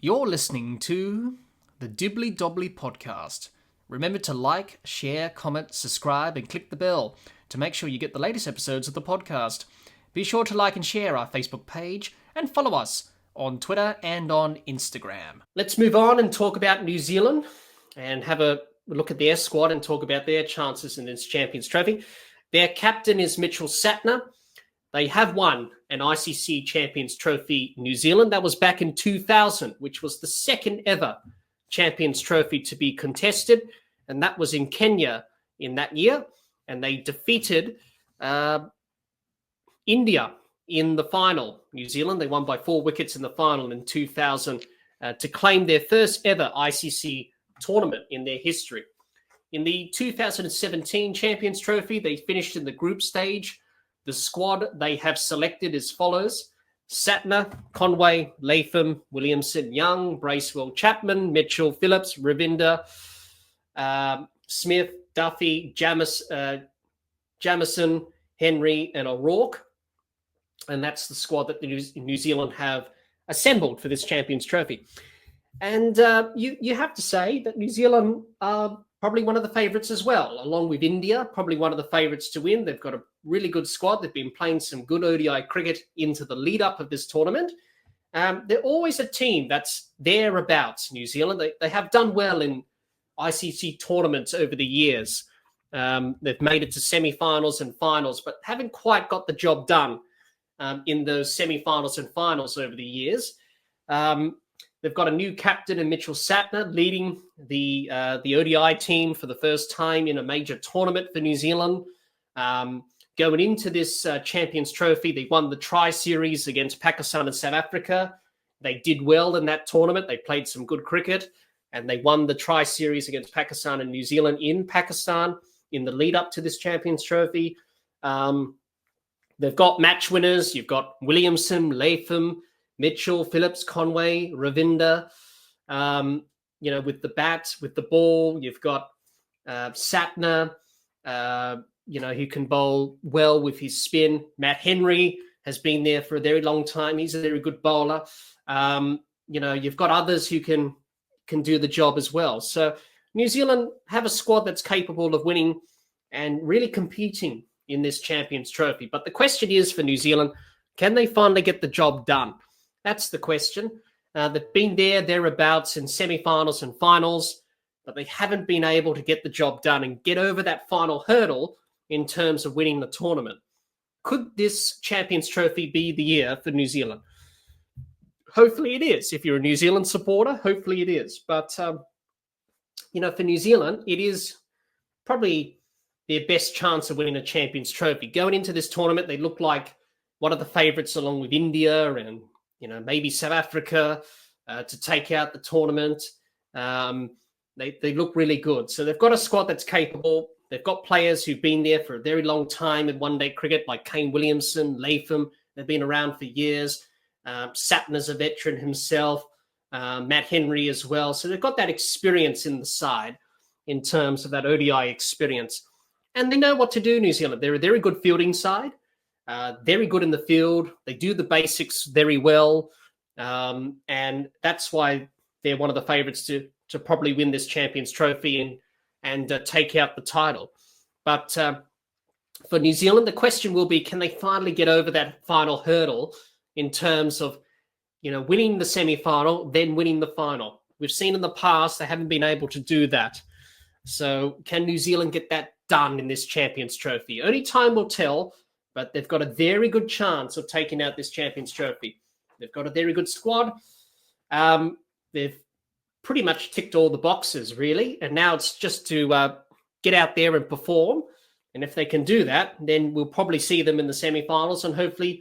You're listening to the Dibbly Dobbly Podcast. Remember to like, share, comment, subscribe, and click the bell to make sure you get the latest episodes of the podcast. Be sure to like and share our Facebook page and follow us on Twitter and on Instagram. Let's move on and talk about New Zealand and have a look at their squad and talk about their chances in this Champions Trophy. Their captain is Mitchell Santner. They have won an ICC Champions Trophy New Zealand. That was back in 2000, which was the second ever Champions Trophy to be contested. And that was in Kenya in that year. And they defeated India in the final. New Zealand, they won by 4 wickets in the final in 2000 to claim their first ever ICC tournament in their history. In the 2017 Champions Trophy, they finished in the group stage. The squad they have selected as follows: Santner, Conway, Latham, Williamson, Young, Bracewell, Chapman, Mitchell, Phillips, Ravinder, Smith, Duffy, Jamison, Henry, and O'Rourke. And that's the squad that New Zealand have assembled for this Champions Trophy. And you have to say that New Zealand are probably one of the favourites as well, along with India, probably one of the favourites to win. They've got a really good squad. They've been playing some good ODI cricket into the lead-up of this tournament. They're always a team that's thereabouts, New Zealand. They have done well in ICC tournaments over the years. They've made it to semi-finals and finals, but haven't quite got the job done in those semi-finals and finals over the years. They've got a new captain in Mitchell Santner leading the ODI team for the first time in a major tournament for New Zealand. Going into this Champions Trophy, they won the tri-series against Pakistan and South Africa. They did well in that tournament. They played some good cricket, and they won the tri-series against Pakistan and New Zealand in Pakistan in the lead-up to this Champions Trophy. They've got match winners. You've got Williamson, Latham, Mitchell, Phillips, Conway, Ravinder, with the bat, with the ball. You've got Santner, who can bowl well with his spin. Matt Henry has been there for a very long time. He's a very good bowler. You've got others who can do the job as well. So New Zealand have a squad that's capable of winning and really competing in this Champions Trophy. But the question is for New Zealand, can they finally get the job done? That's the question. They've been thereabouts in semi-finals and finals, but they haven't been able to get the job done and get over that final hurdle in terms of winning the tournament. Could this Champions Trophy be the year for New Zealand? Hopefully it is. If you're a New Zealand supporter, hopefully it is. But, for New Zealand, it is probably their best chance of winning a Champions Trophy. Going into this tournament, they look like one of the favourites along with India and maybe South Africa to take out the tournament. They look really good. So they've got a squad that's capable. They've got players who've been there for a very long time in one-day cricket, like Kane Williamson, Latham. They've been around for years. Santner's a veteran himself. Matt Henry as well. So they've got that experience in the side in terms of that ODI experience. And they know what to do, New Zealand. They're a very good fielding side. Very good in the field. They do the basics very well. And that's why they're one of the favourites to probably win this Champions Trophy and take out the title. But for New Zealand, the question will be, can they finally get over that final hurdle in terms of, winning the semi-final, then winning the final? We've seen in the past they haven't been able to do that. So can New Zealand get that done in this Champions Trophy? Only time will tell. But they've got a very good chance of taking out this Champions Trophy. They've got a very good squad. They've pretty much ticked all the boxes, really. And now it's just to get out there and perform. And if they can do that, then we'll probably see them in the semi-finals and hopefully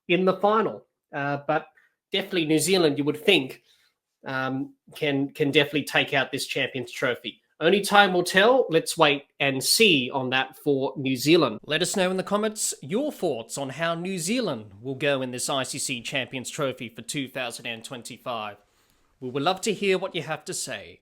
in the final. But definitely New Zealand, you would think, can definitely take out this Champions Trophy. Only time will tell. Let's wait and see on that for New Zealand. Let us know in the comments your thoughts on how New Zealand will go in this ICC Champions Trophy for 2025. We would love to hear what you have to say.